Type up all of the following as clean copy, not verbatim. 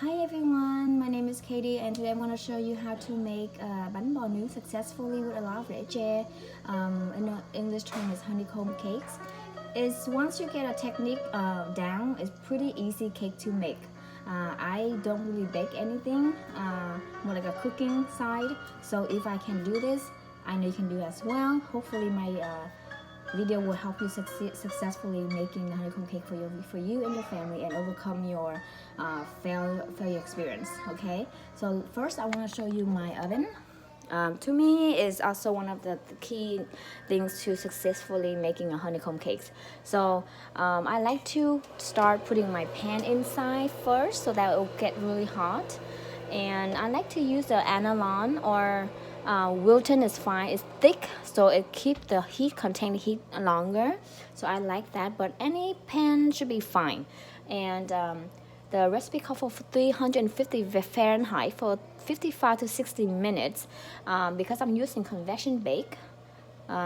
Hi everyone, my name is Katie and today I'm going to show you how to make Banh Bo Nuong successfully with a lot of Re Tre. In the English term is honeycomb cakes. Once you get a technique down, it's pretty easy cake to make. I don't really bake anything, more like a cooking side. So if I can do this, I know you can do as well. Hopefully my video will help you successfully making the honeycomb cake for you and your family and overcome your failure experience. Okay, so first I want to show you my oven. To me is also one of the key things to successfully making a honeycomb cakes. So I like to start putting my pan inside first so that it will get really hot, and I like to use the Analon or Wilton is fine. It's thick, so it keeps the contain heat longer. So I like that, but any pan should be fine. And the recipe calls for 350 Fahrenheit for 55 to 60 minutes because I'm using convection bake.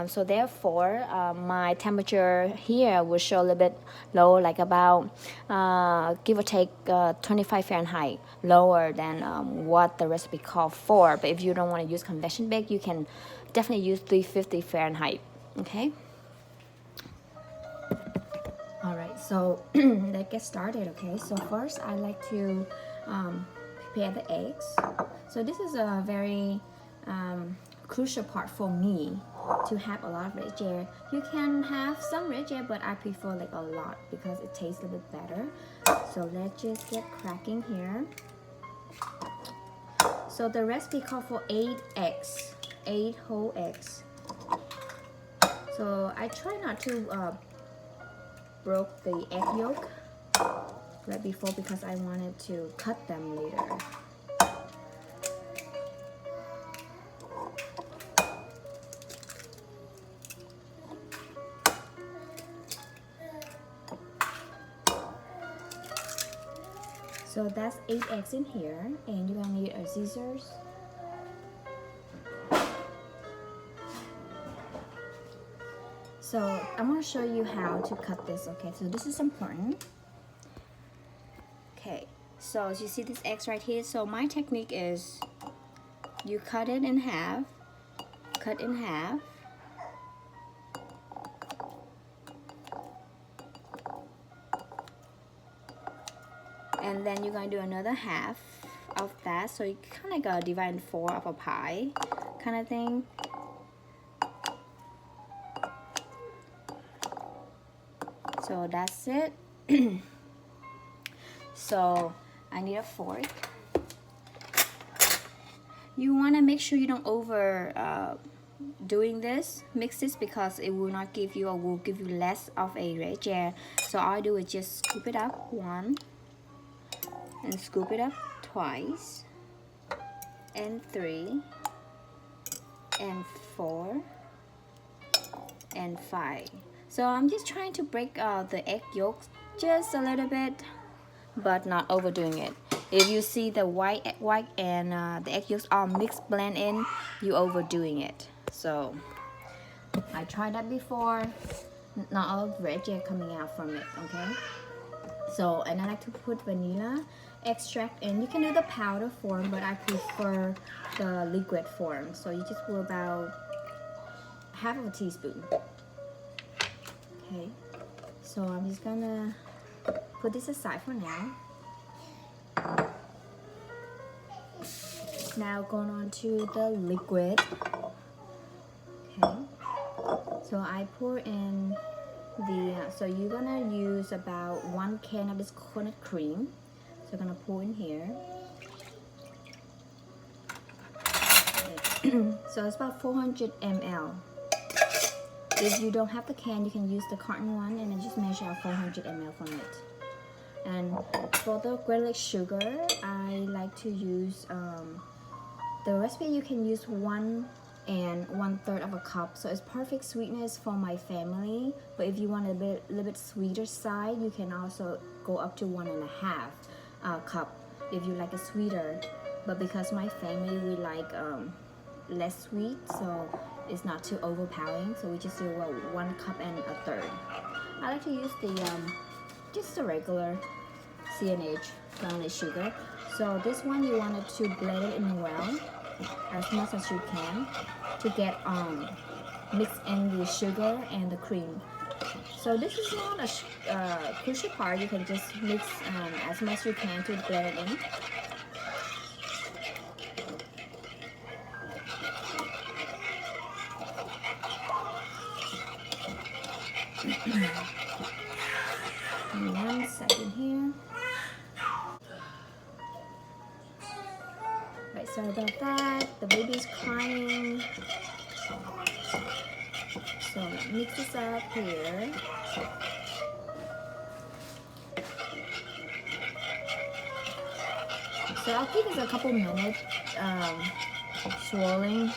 So therefore, my temperature here will show a little bit low, like about give or take 25 Fahrenheit, lower than what the recipe called for. But if you don't want to use convection bake, you can definitely use 350 Fahrenheit. Okay. All right. So let's get started. Okay. So first, I like to prepare the eggs. So this is a very crucial part for me to have a lot of Re Tre. You can have some Re Tre, but I prefer like a lot because it tastes a little bit better. So let's just get cracking here. So the recipe called for 8 eggs, 8 whole eggs. So I try not to broke the egg yolk right before because I wanted to cut them later. So that's 8 eggs in here, and you're gonna need a scissors. So I'm gonna show you how to cut this, okay? So this is important. Okay, so as you see these eggs right here, so my technique is you cut it in half, cut in half, and then you're going to do another half of that, so you kind of like divide in 4 of a pie kind of thing. So that's it. So I need a fork. You want to make sure you don't over mix this because it will not give you or will give you less of a Re Tre. So all I do is just scoop it up 1 and scoop it up twice and 3 and 4 and 5. So I'm just trying to break the egg yolks just a little bit, but not overdoing it. If you see the white and the egg yolks all mixed blend in, you overdoing it. So I tried that before, not all of the Re Tre coming out from it. Okay. So, and I like to put vanilla extract in. You can do the powder form, but I prefer the liquid form. So you just put about half of a teaspoon. Okay, so I'm just gonna put this aside for now. Now going on to the liquid. Okay, so I pour in the, so you're gonna use about 1 can of this coconut cream. So I'm gonna pour in here. Okay. So it's about 400 ml. If you don't have the can, you can use the carton one and then just measure out 400 ml from it. And for the granulated sugar, I like to use the recipe. You can use 1 and 1/3 of a cup, so it's perfect sweetness for my family. But if you want a little bit sweeter side, you can also go up to 1.5 cup if you like it sweeter. But because my family we like less sweet, so it's not too overpowering, so we just do 1 cup and 1/3. I like to use the just the regular CNH, granulated sugar. So this one you wanted to blend it in well as much as you can to get mix in the sugar and the cream. So this is not a crucial part. You can just mix as much as you can to blend it in. One second here. Right, sorry about that. The baby's crying. So mix this up here. So I'll give this a couple minutes swirling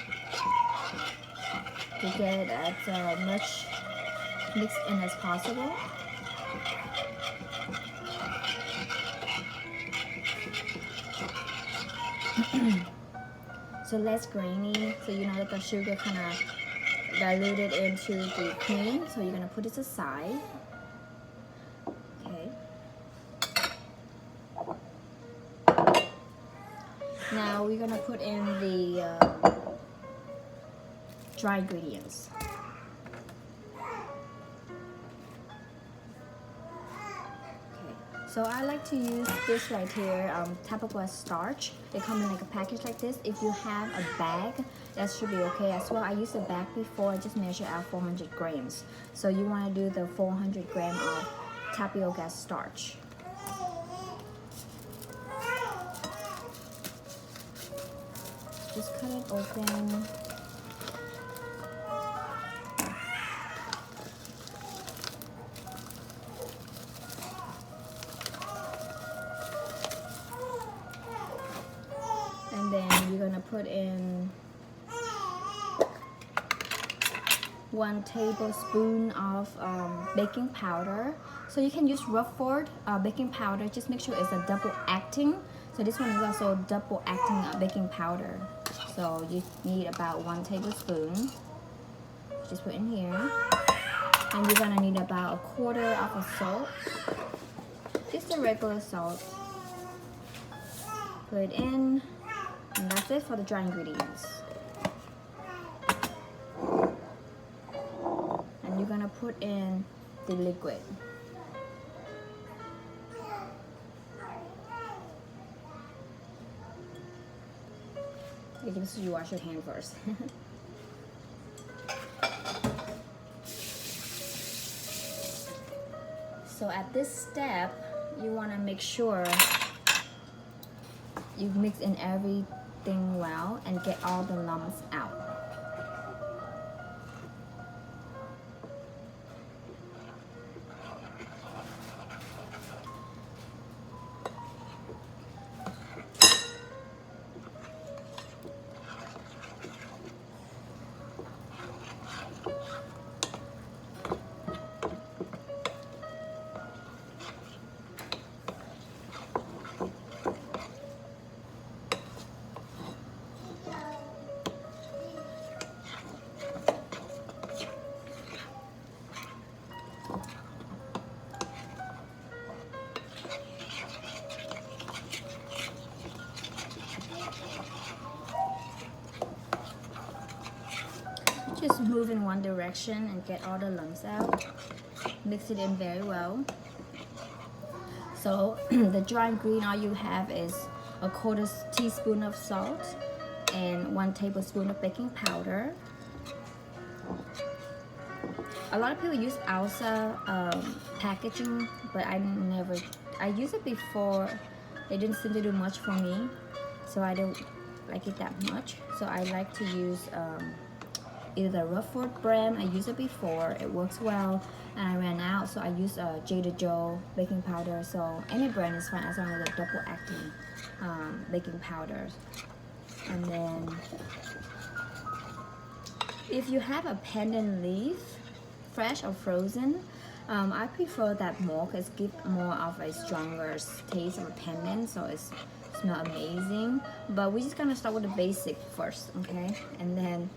to get it as much mixed in as possible. So less grainy, so you know that the sugar kind of diluted into the cream. So you're gonna put this aside. Okay. Now we're gonna put in the dry ingredients. So I like to use this right here, tapioca starch. They come in like a package like this. If you have a bag, that should be okay as well. I used a bag before, I just measured out 400 grams. So you want to do the 400 gram of tapioca starch. Just cut it open. And then you're gonna put in 1 tablespoon of baking powder. So you can use Rufford baking powder. Just make sure it's a double acting. So this one is also double acting baking powder. So you need about 1 tablespoon. Just put in here. And you're gonna need about 1/4 of a salt. Just a regular salt. Put it in. And that's it for the dry ingredients. And you're gonna put in the liquid. You can just wash your hand first. So at this step, you wanna make sure you mix in everything well and get all the lumps out. Just move in one direction and get all the lumps out. Mix it in very well. So the dry ingredient, all you have is 1/4 teaspoon of salt and 1 tablespoon of baking powder. A lot of people use Alsa packaging, but I used it before. It didn't seem to do much for me, so I don't like it that much. So I like to use either the Rufford brand. I used it before, it works well, and I ran out, so I used Jada Joe baking powder. So any brand is fine as long as it's double acting baking powder. And then if you have a pandan leaf, fresh or frozen, I prefer that more because it gives more of a stronger taste of a pandan, so it smells amazing. But we're just gonna start with the basic first, okay? And then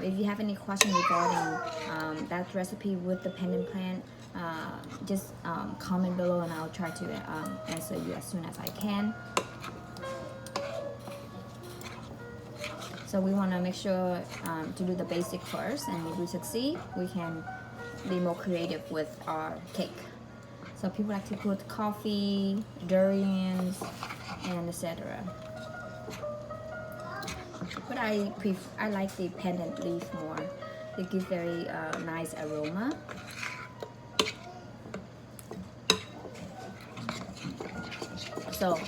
if you have any question regarding that recipe with the pandan plant, just comment below and I'll try to answer you as soon as I can. So we want to make sure to do the basic first, and if we succeed, we can be more creative with our cake. So people like to put coffee, durians, and etc. But I like the pendant leaf more. It gives very nice aroma. So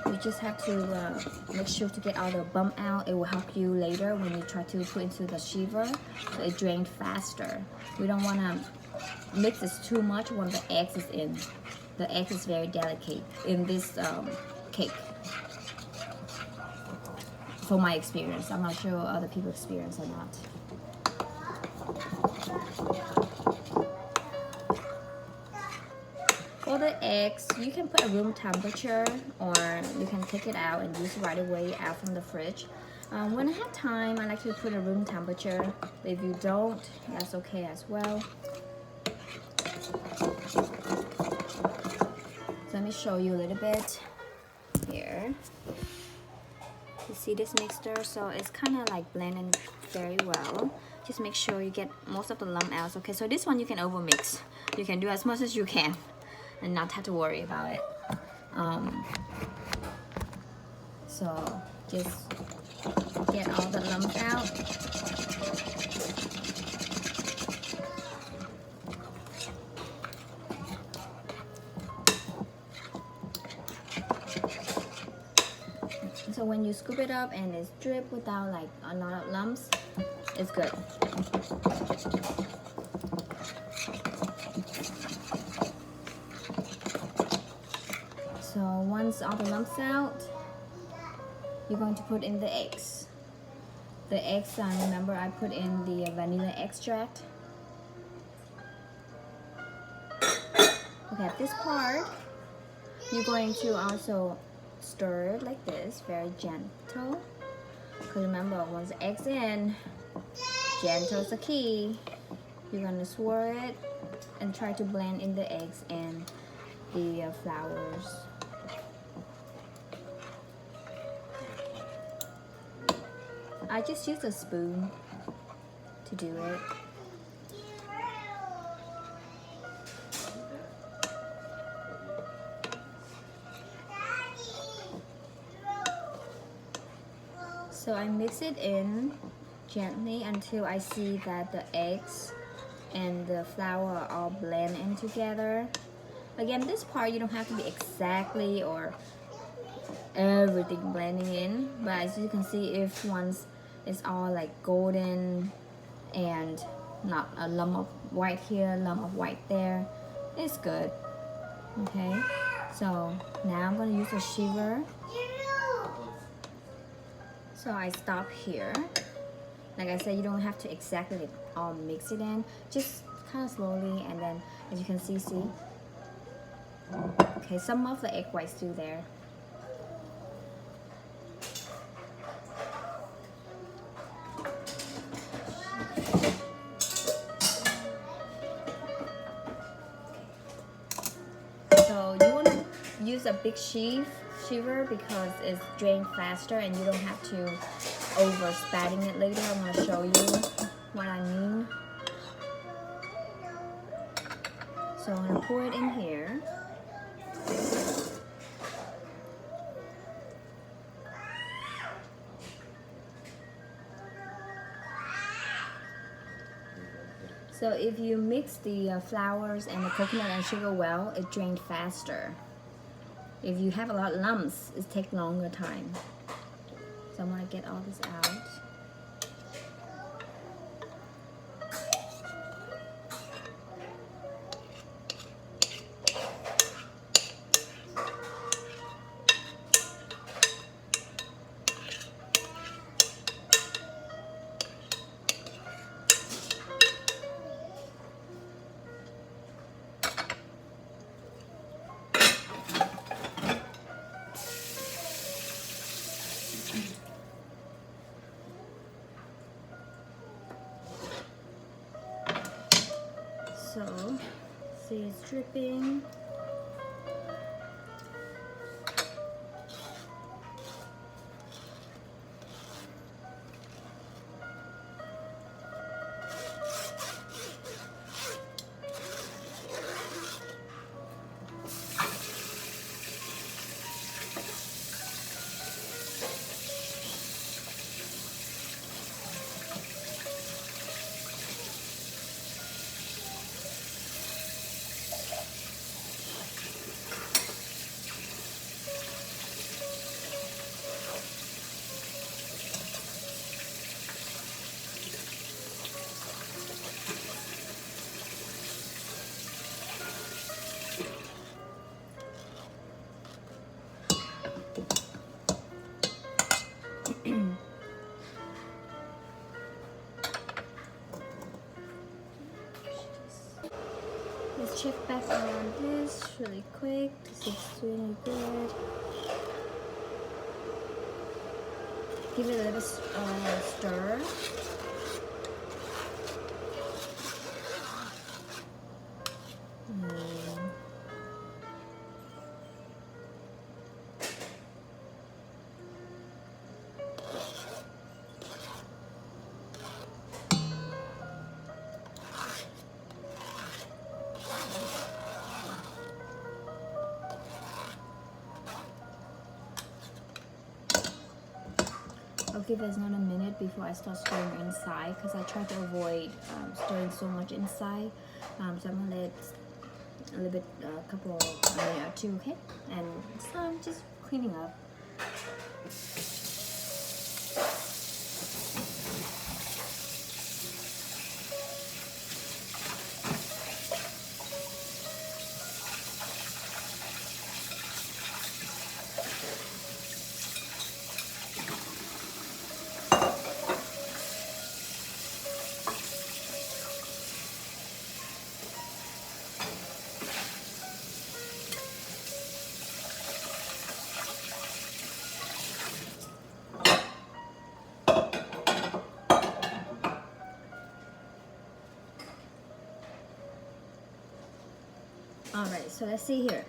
you just have to make sure to get all the bump out. It will help you later when you try to put into the shiver, so it drains faster. We don't want to mix this too much when the eggs is in. The egg is very delicate in this cake. From my experience, I'm not sure other people experience or not. For the eggs, you can put at room temperature, or you can take it out and use it right away out from the fridge. When I have time, I like to put at room temperature. If you don't, that's okay as well. So let me show you a little bit here. You see this mixture, so it's kind of like blending very well. Just make sure you get most of the lump out. Okay, so this one you can over mix. You can do as much as you can and not have to worry about it. So just get all the lumps out. So when you scoop it up and it's drip without like a lot of lumps, it's good. So once all the lumps out, you're going to put in the eggs. The eggs, remember I put in the vanilla extract. Okay, at this part, you're going to also stir it like this, very gentle. Because remember, once the egg's in, gentle is the key. You're gonna swirl it and try to blend in the eggs and the flowers. I just use a spoon to do it. So I mix it in gently until I see that the eggs and the flour are all blend in together. Again, this part you don't have to be exactly or everything blending in, but as you can see, if once it's all like golden and not a lump of white here, lump of white there, it's good. Okay, so now I'm gonna use a shiver. So I stop here. Like I said, you don't have to exactly all mix it in, just kind of slowly, and then as you can see, okay, some of the egg white's still there. So you want to use a big shiver because it's drained faster and you don't have to over spatting it later. I'm going to show you what I mean. So I'm going to pour it in here. So if you mix the flowers and the coconut and sugar well, it drains faster. If you have a lot of lumps, it takes longer time. So I'm gonna get all this out. dripping. Let's check back on this really quick to see if it's doing good. Give it a little stir. I'll give it another minute before I start stirring inside, because I try to avoid stirring so much inside. So I'm gonna let a little bit, a couple minute or two, okay? And so I'm just cleaning up. Alright, so let's see here.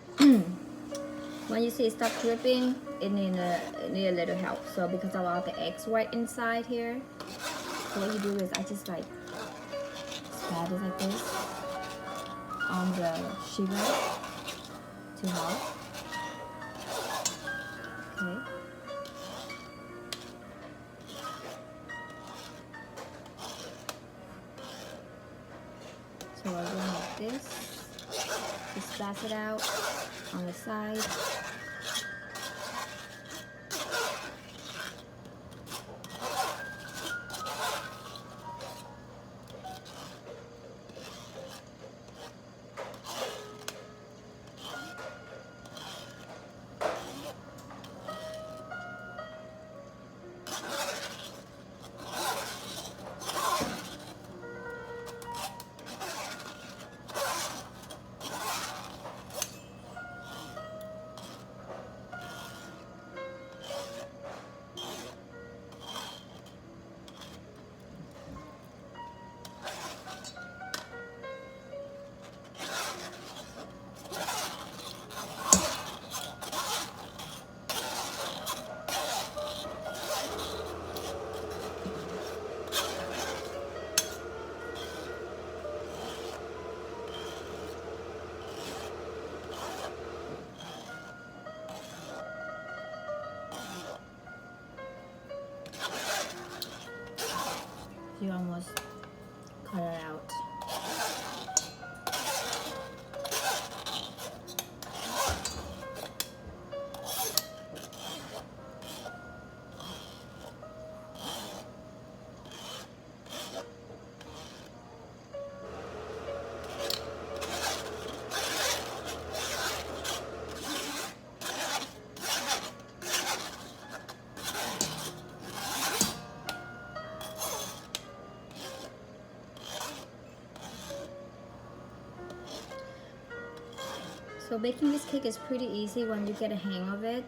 When you see it stop dripping, it need a little help. So because of all the eggs white inside here, so what you do is I just like spread it like this on the sugar to help. Okay. So we're going like this. Just splash it out on the side. You almost cut it out. So baking this cake is pretty easy when you get a hang of it.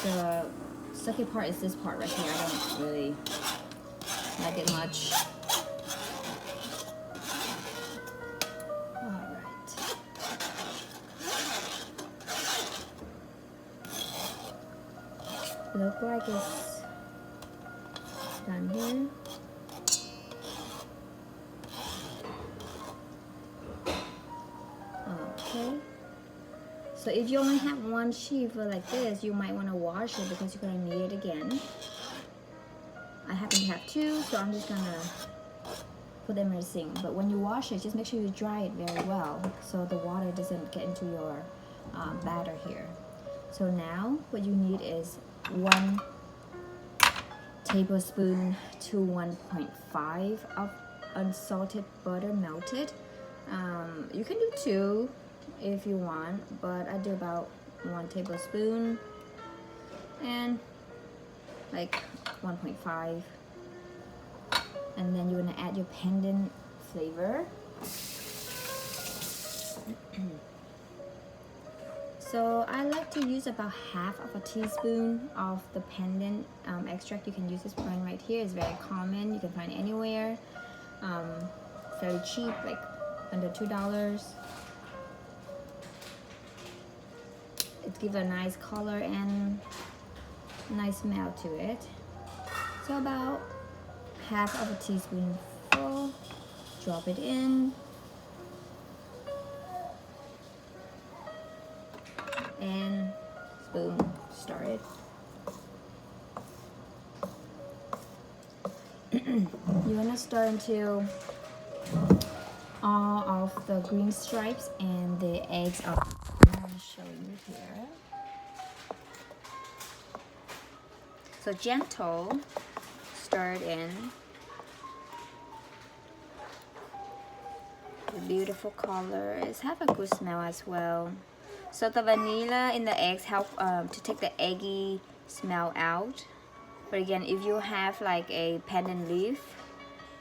The sucky part is this part right here. I don't really like it much. look like it's done here. Okay. So if you only have one sheet like this, you might want to wash it because you're going to need it again. I happen to have two, so I'm just going to put them in the sink. But when you wash it, just make sure you dry it very well so the water doesn't get into your batter here. So now what you need is 1 tablespoon to 1.5 of unsalted butter melted. You can do 2 if you want, but I do about 1 tablespoon and like 1.5, and then you're gonna add your pandan flavor. So I like to use about half of a teaspoon of the pandan extract. You can use this brand right here. It's very common. You can find it anywhere. Fairly cheap, like under $2. It gives a nice color and nice smell to it. So about half of a teaspoonful, drop it in, and boom, stir it. You're gonna stir until all of the green stripes and the eggs are. I'm gonna show you here. So gentle, stir it in. The beautiful color is have a good smell as well. So the vanilla in the eggs help to take the eggy smell out. But again, if you have like a pandan leaf,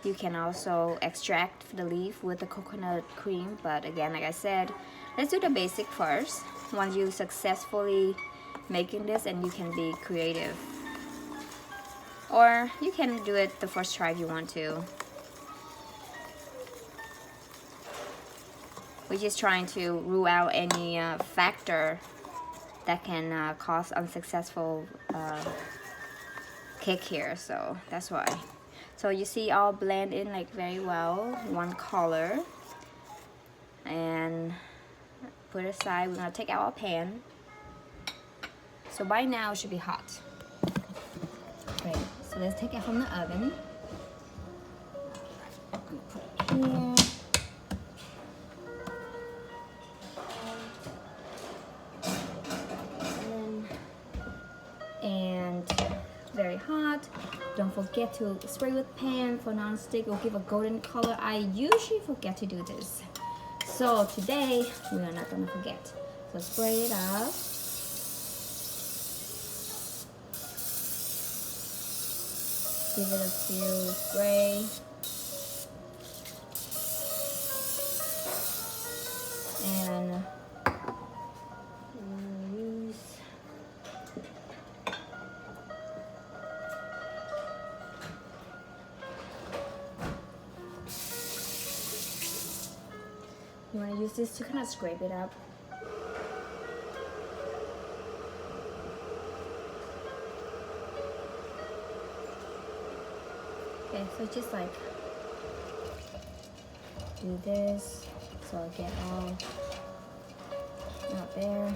you can also extract the leaf with the coconut cream. But again, like I said, let's do the basic first. Once you successfully making this, and you can be creative. Or you can do it the first try if you want to. We're just trying to rule out any factor that can cause unsuccessful cake here, so that's why. So you see all blend in like very well, one color. And put it aside. We're gonna take out our pan. So by now it should be hot. Great. So let's take it from the oven. I'm gonna put it here. And very hot. Don't forget to spray with pan for non-stick or give a golden color. I usually forget to do this, so today we are not gonna forget. So spray it up. Give it a few spray. And you want to use this to kind of scrape it up. Okay, so just like do this so I get all out there,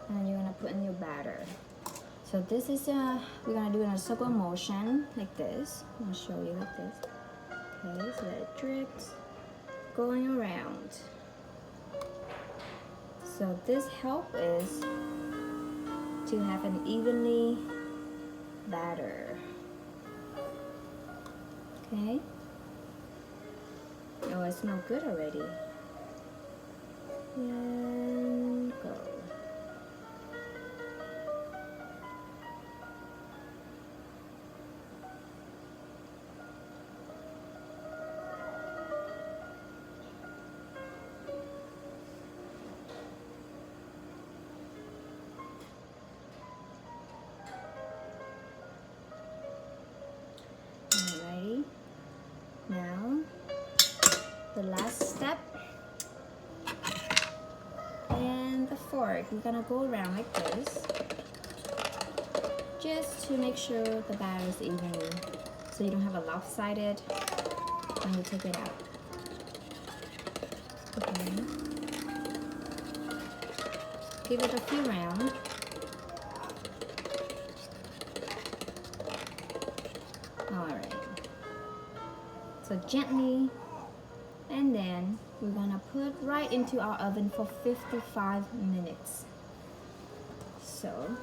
and you're gonna put in your batter. So this is we're gonna do in a circle motion like this. I'm gonna show you like this. Okay, so that it drips going around. So this help is to have an evenly batter. Okay. Oh, it smells good already. And go. Alrighty. Now, the last step, and the fork. We're gonna go around like this. just to make sure the batter is even, so you don't have a lopsided when you take it out. Okay. Give it a few rounds. Alright. So gently, and then we're gonna put right into our oven for 55 minutes. So,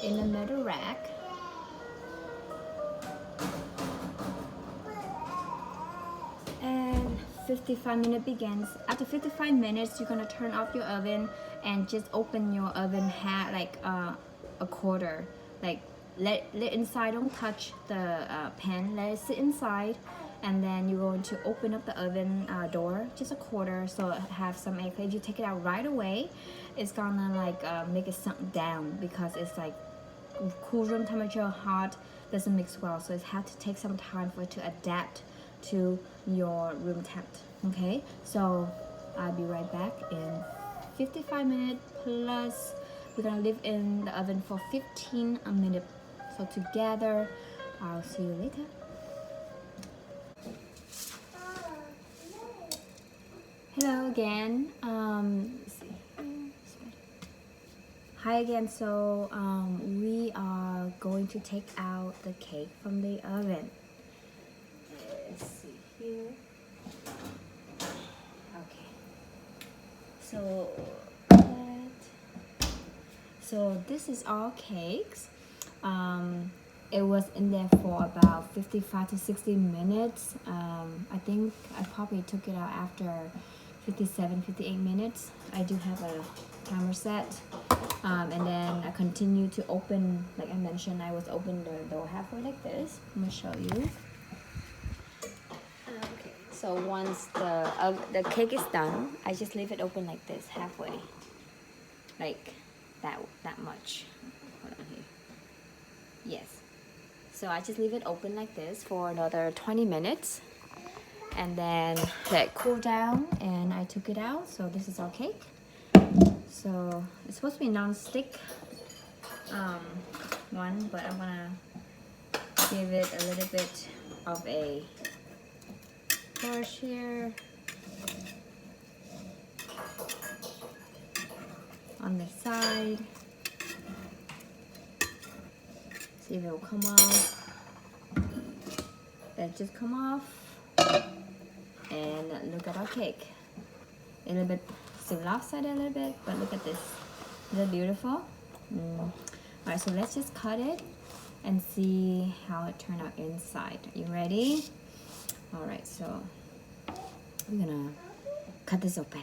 in the middle rack, and 55 minutes begins. After 55 minutes, you're gonna turn off your oven and just open your oven like a quarter. Like let inside, don't touch the pan, let it sit inside, and then you're going to open up the oven door just a quarter so it have some air. If you take it out right away, it's gonna like make it sunk down, because it's like cool room temperature, hot, doesn't mix well, so it has to take some time for it to adapt to your room temp. Okay, so I'll be right back in 55 minutes plus. We're gonna leave in the oven for 15 minutes. So together, I'll see you later. Hello again. Let's see. Hi again. So we are going to take out the cake from the oven. Let's see here. Okay. So this is all cakes. It was in there for about 55 to 60 minutes. I think I probably took it out after 57, 58 minutes. I do have a timer set. And then I continue to open, like I mentioned, I was open the door halfway like this. I'm gonna show you. Okay, so once the cake is done, I just leave it open like this, halfway. Like that much. Hold on here. Yes. So I just leave it open like this for another 20 minutes. And then let it cool down, and I took it out. So this is our cake. So it's supposed to be non-stick one, but I'm gonna give it a little bit of a push here on the side. See if it will come off. It just come off. And look at our cake. A little bit still lopsided a little bit, but look at this. Isn't it beautiful? Alright, so let's just cut it and see how it turned out inside. Are you ready? Alright, so we're gonna cut this open.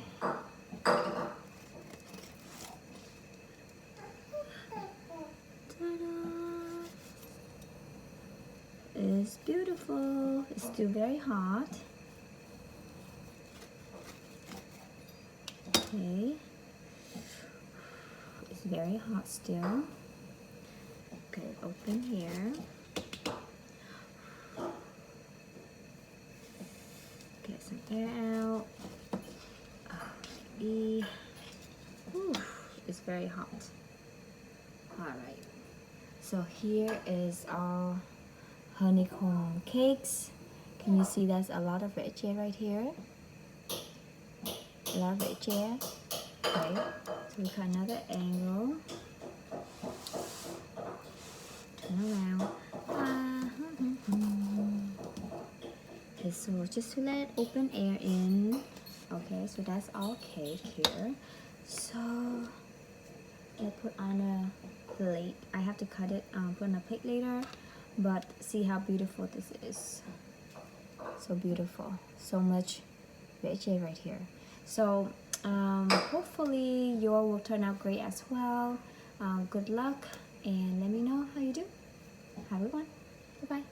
It's beautiful. It's still very hot. Okay. It's very hot still. Okay, open here. Get some air out. It's very hot. Alright. So here is our honeycomb cakes. Can you see there's a lot of red chair right here? A lot of red chair. Okay, so we got another angle. Turn around. Okay, so just to let open air in. Okay, so that's all cake here. So I'll put on a plate. I have to cut it, put on a plate later. But see how beautiful this is. So beautiful. So much veggie right here. So hopefully your will turn out great as well. Good luck, and let me know how you do. Have a good one. Bye-bye.